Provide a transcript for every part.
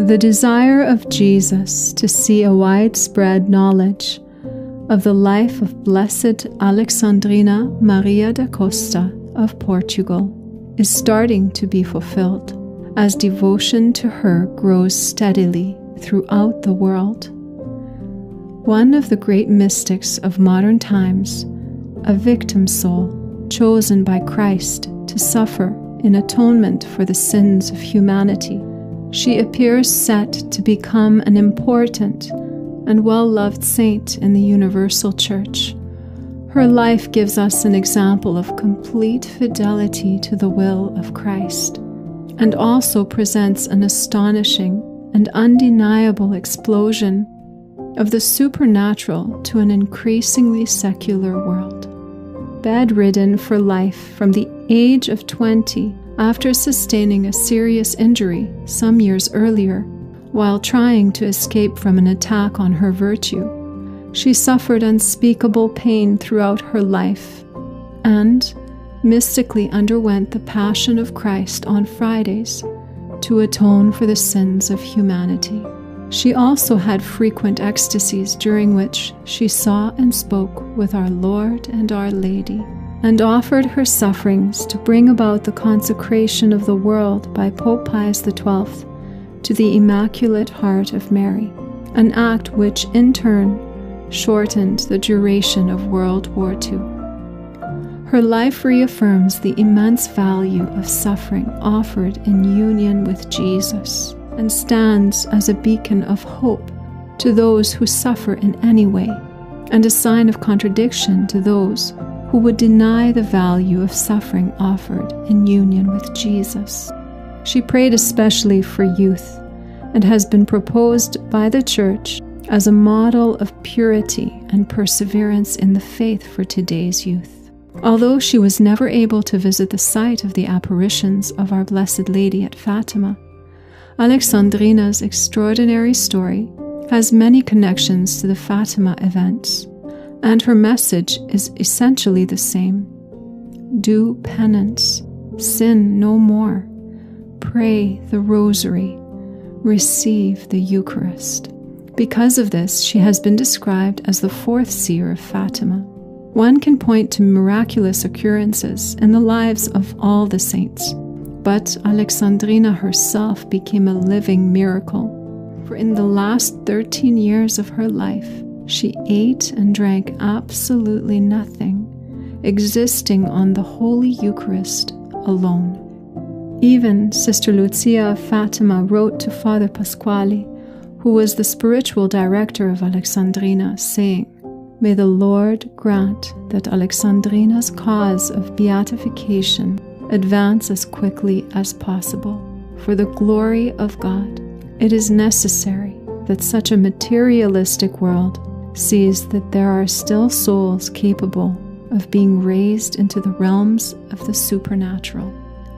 The desire of Jesus to see a widespread knowledge of the life of Blessed Alexandrina Maria da Costa of Portugal is starting to be fulfilled as devotion to her grows steadily throughout the world. One of the great mystics of modern times, a victim soul chosen by Christ to suffer in atonement for the sins of humanity, she appears set to become an important and well-loved saint in the Universal Church. Her life gives us an example of complete fidelity to the will of Christ, and also presents an astonishing and undeniable explosion of the supernatural to an increasingly secular world. Bedridden for life from the age of 20 after sustaining a serious injury some years earlier while trying to escape from an attack on her virtue, she suffered unspeakable pain throughout her life and mystically underwent the Passion of Christ on Fridays to atone for the sins of humanity. She also had frequent ecstasies during which she saw and spoke with our Lord and Our Lady, and offered her sufferings to bring about the consecration of the world by Pope Pius XII to the Immaculate Heart of Mary, an act which in turn shortened the duration of World War II. Her life reaffirms the immense value of suffering offered in union with Jesus, and stands as a beacon of hope to those who suffer in any way, and a sign of contradiction to those who would deny the value of suffering offered in union with Jesus. She prayed especially for youth, and has been proposed by the Church as a model of purity and perseverance in the faith for today's youth. Although she was never able to visit the site of the apparitions of Our Blessed Lady at Fatima, Alexandrina's extraordinary story has many connections to the Fatima events, and her message is essentially the same. Do penance, sin no more, pray the Rosary, receive the Eucharist. Because of this, she has been described as the fourth seer of Fatima. One can point to miraculous occurrences in the lives of all the saints, but Alexandrina herself became a living miracle, for in the last 13 years of her life, she ate and drank absolutely nothing, existing on the Holy Eucharist alone. Even Sister Lucia of Fatima wrote to Father Pasquale, who was the spiritual director of Alexandrina, saying, "May the Lord grant that Alexandrina's cause of beatification advance as quickly as possible. For the glory of God, it is necessary that such a materialistic world sees that there are still souls capable of being raised into the realms of the supernatural."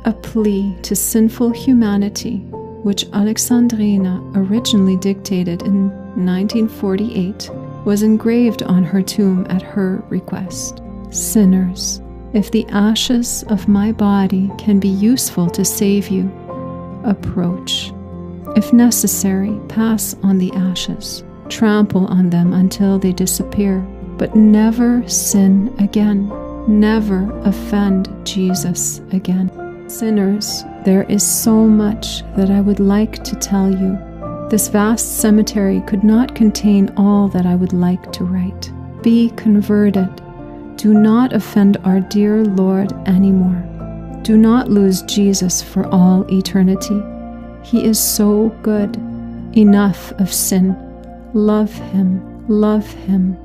A plea to sinful humanity, which Alexandrina originally dictated in 1948, was engraved on her tomb at her request. "Sinners, if the ashes of my body can be useful to save you, approach. If necessary, pass on the ashes, trample on them until they disappear, but never sin again, never offend Jesus again. Sinners, there is so much that I would like to tell you. This vast cemetery could not contain all that I would like to write. Be converted. Do not offend our dear Lord anymore. Do not lose Jesus for all eternity. He is so good. Enough of sin. Love him. Love him."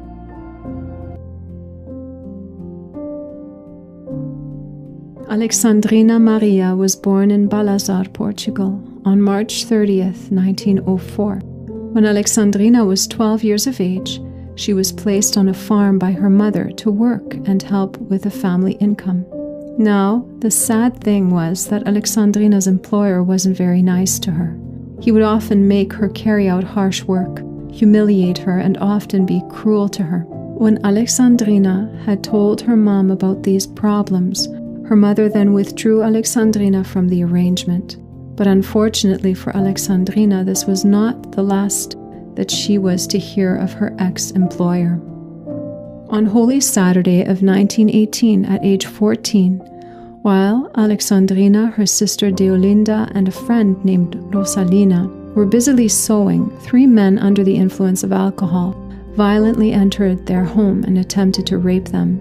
Alexandrina Maria was born in Balazar, Portugal, on March 30th, 1904. When Alexandrina was 12 years of age, she was placed on a farm by her mother to work and help with the family income. Now, the sad thing was that Alexandrina's employer wasn't very nice to her. He would often make her carry out harsh work, humiliate her, and often be cruel to her. When Alexandrina had told her mom about these problems, her mother then withdrew Alexandrina from the arrangement. But unfortunately for Alexandrina, this was not the last that she was to hear of her ex-employer. On Holy Saturday of 1918, at age 14, while Alexandrina, her sister Deolinda, and a friend named Rosalina were busily sewing, 3 men under the influence of alcohol violently entered their home and attempted to rape them,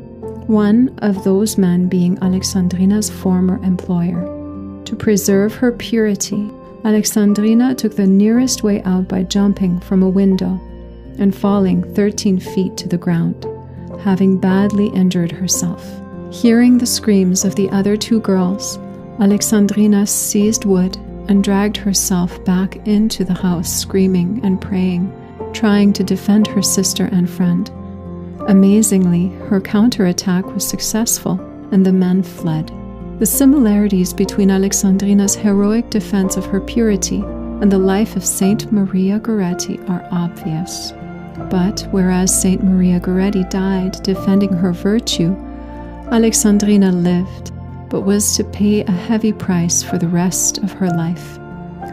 one of those men being Alexandrina's former employer. To preserve her purity, Alexandrina took the nearest way out by jumping from a window and falling 13 feet to the ground, having badly injured herself. Hearing the screams of the other 2 girls, Alexandrina seized wood and dragged herself back into the house, screaming and praying, trying to defend her sister and friend. Amazingly, her counterattack was successful, and the men fled. The similarities between Alexandrina's heroic defense of her purity and the life of Saint Maria Goretti are obvious. But whereas Saint Maria Goretti died defending her virtue, Alexandrina lived, but was to pay a heavy price for the rest of her life.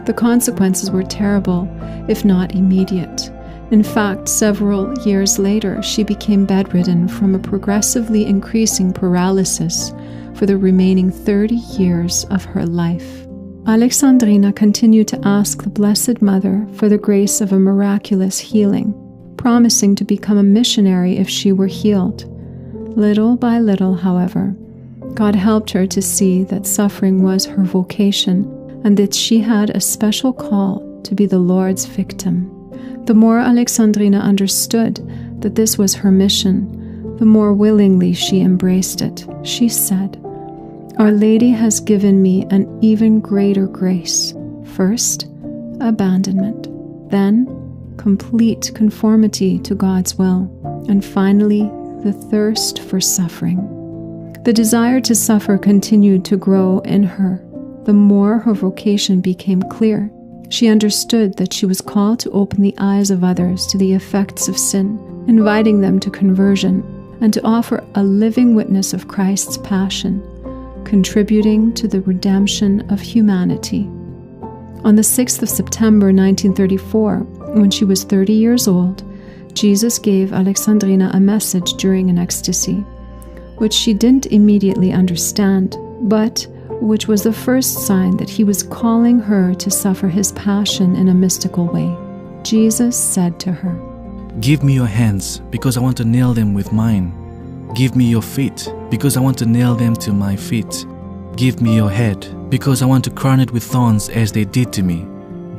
The consequences were terrible, if not immediate. In fact, several years later, she became bedridden from a progressively increasing paralysis for the remaining 30 years of her life. Alexandrina continued to ask the Blessed Mother for the grace of a miraculous healing, promising to become a missionary if she were healed. Little by little, however, God helped her to see that suffering was her vocation and that she had a special call to be the Lord's victim. The more Alexandrina understood that this was her mission, the more willingly she embraced it. She said, "Our Lady has given me an even greater grace. First, abandonment, then complete conformity to God's will, and finally, the thirst for suffering." The desire to suffer continued to grow in her. The more her vocation became clear, she understood that she was called to open the eyes of others to the effects of sin, inviting them to conversion, and to offer a living witness of Christ's passion, contributing to the redemption of humanity. On the 6th of September 1934, when she was 30 years old, Jesus gave Alexandrina a message during an ecstasy, which she didn't immediately understand, but which was the first sign that he was calling her to suffer his passion in a mystical way. Jesus said to her, "Give me your hands, because I want to nail them with mine. Give me your feet, because I want to nail them to my feet. Give me your head, because I want to crown it with thorns as they did to me.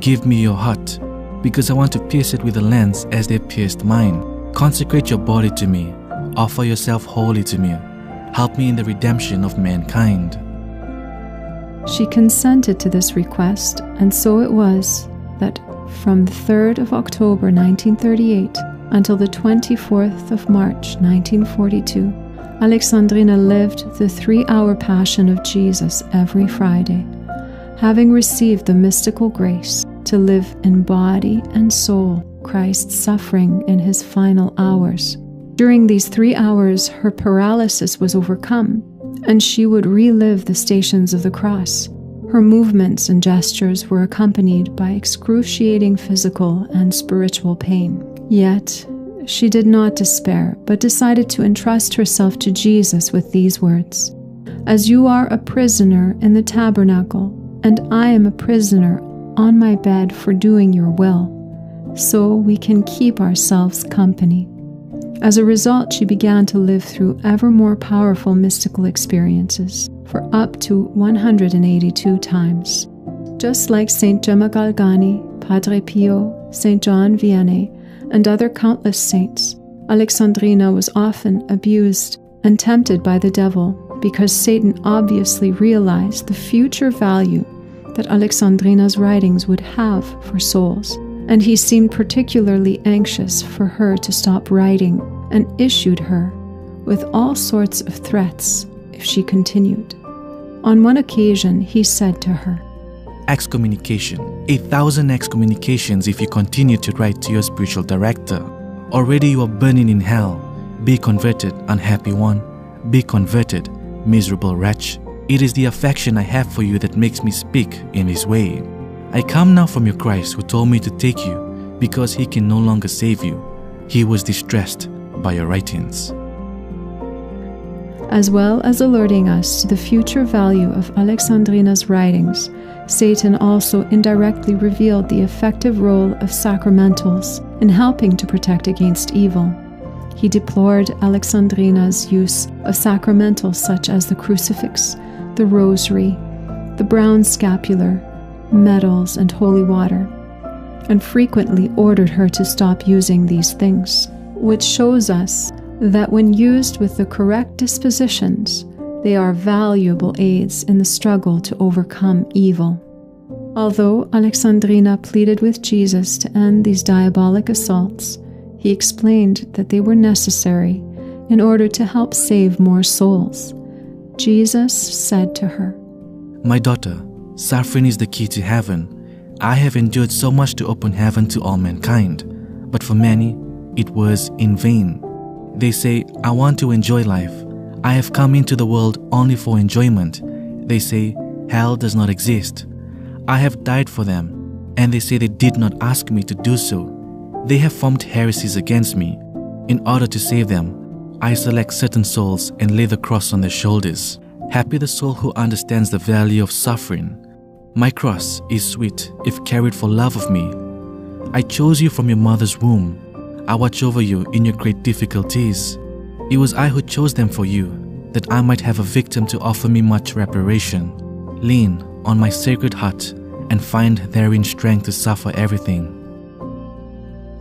Give me your heart, because I want to pierce it with a lance as they pierced mine. Consecrate your body to me. Offer yourself wholly to me. Help me in the redemption of mankind." She consented to this request, and so it was that from the 3rd of October 1938 until the 24th of March 1942, Alexandrina lived the 3-hour Passion of Jesus every Friday, having received the mystical grace to live in body and soul Christ's suffering in his final hours. During these 3 hours, her paralysis was overcome, and she would relive the Stations of the Cross. Her movements and gestures were accompanied by excruciating physical and spiritual pain. Yet, she did not despair, but decided to entrust herself to Jesus with these words, "As you are a prisoner in the tabernacle, and I am a prisoner on my bed for doing your will, so we can keep ourselves company." As a result, she began to live through ever more powerful mystical experiences for up to 182 times. Just like Saint Gemma Galgani, Padre Pio, Saint John Vianney, and other countless saints, Alexandrina was often abused and tempted by the devil because Satan obviously realized the future value that Alexandrina's writings would have for souls, and he seemed particularly anxious for her to stop writing and issued her with all sorts of threats if she continued. On one occasion, he said to her, "Excommunication. 1,000 excommunications if you continue to write to your spiritual director. Already you are burning in hell. Be converted, unhappy one. Be converted, miserable wretch. It is the affection I have for you that makes me speak in this way. I come now from your Christ who told me to take you because he can no longer save you. He was distressed by your writings. As well as alerting us to the future value of Alexandrina's writings, Satan also indirectly revealed the effective role of sacramentals in helping to protect against evil. He deplored Alexandrina's use of sacramentals such as the crucifix, the rosary, the brown scapular, medals, and holy water, and frequently ordered her to stop using these things, which shows us that when used with the correct dispositions, they are valuable aids in the struggle to overcome evil. Although Alexandrina pleaded with Jesus to end these diabolic assaults, he explained that they were necessary in order to help save more souls. Jesus said to her, My daughter, suffering is the key to heaven. I have endured so much to open heaven to all mankind, but for many, it was in vain. They say, I want to enjoy life. I have come into the world only for enjoyment. They say, hell does not exist. I have died for them, and they say they did not ask me to do so. They have formed heresies against me. In order to save them, I select certain souls and lay the cross on their shoulders. Happy the soul who understands the value of suffering. My cross is sweet if carried for love of me. I chose you from your mother's womb. I watch over you in your great difficulties. It was I who chose them for you, that I might have a victim to offer me much reparation. Lean on my sacred heart and find therein strength to suffer everything.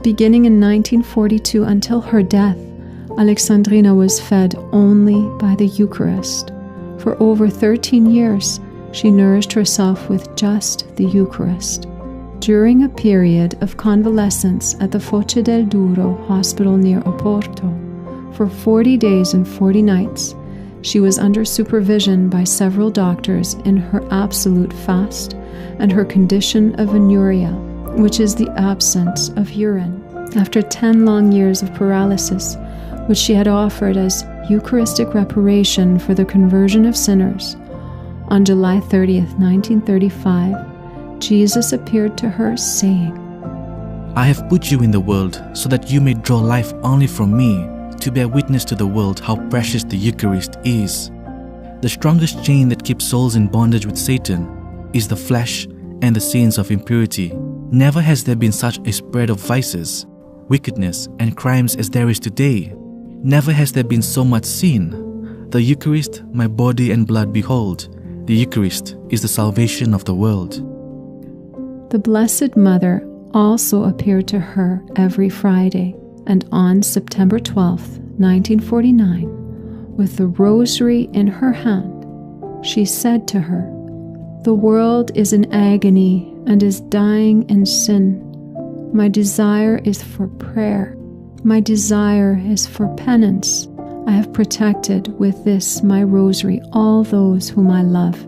Beginning in 1942 until her death, Alexandrina was fed only by the Eucharist. For over 13 years, she nourished herself with just the Eucharist. During a period of convalescence at the Foce del Duro hospital near Oporto, for 40 days and 40 nights, she was under supervision by several doctors in her absolute fast and her condition of anuria, which is the absence of urine. After 10 long years of paralysis, which she had offered as Eucharistic reparation for the conversion of sinners, on July 30th, 1935, Jesus appeared to her, saying, I have put you in the world so that you may draw life only from me, to bear witness to the world how precious the Eucharist is. The strongest chain that keeps souls in bondage with Satan is the flesh and the sins of impurity. Never has there been such a spread of vices, wickedness, and crimes as there is today. Never has there been so much sin. The Eucharist, my body and blood, behold. The Eucharist is the salvation of the world. The Blessed Mother also appeared to her every Friday, and on September 12th, 1949, with the rosary in her hand, she said to her, The world is in agony and is dying in sin. My desire is for prayer. My desire is for penance. I have protected with this my rosary all those whom I love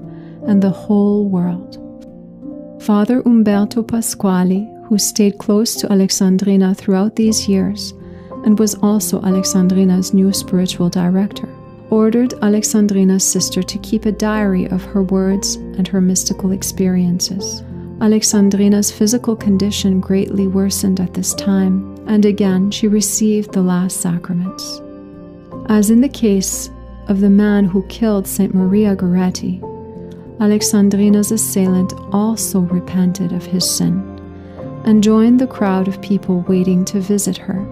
and the whole world. Father Umberto Pasquali, who stayed close to Alexandrina throughout these years and was also Alexandrina's new spiritual director, ordered Alexandrina's sister to keep a diary of her words and her mystical experiences. Alexandrina's physical condition greatly worsened at this time, and again she received the last sacraments. As in the case of the man who killed Saint Maria Goretti, Alexandrina's assailant also repented of his sin and joined the crowd of people waiting to visit her.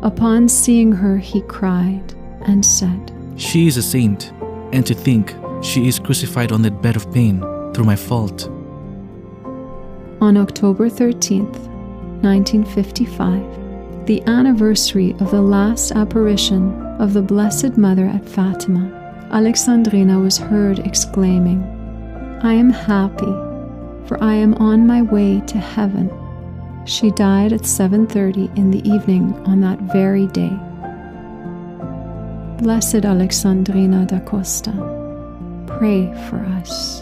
Upon seeing her, he cried and said, She is a saint, and to think she is crucified on that bed of pain through my fault. On October 13th, 1955, the anniversary of the last apparition of the Blessed Mother at Fatima, Alexandrina was heard exclaiming, I am happy, for I am on my way to heaven. She died at 7:30 in the evening on that very day. Blessed Alexandrina da Costa, pray for us.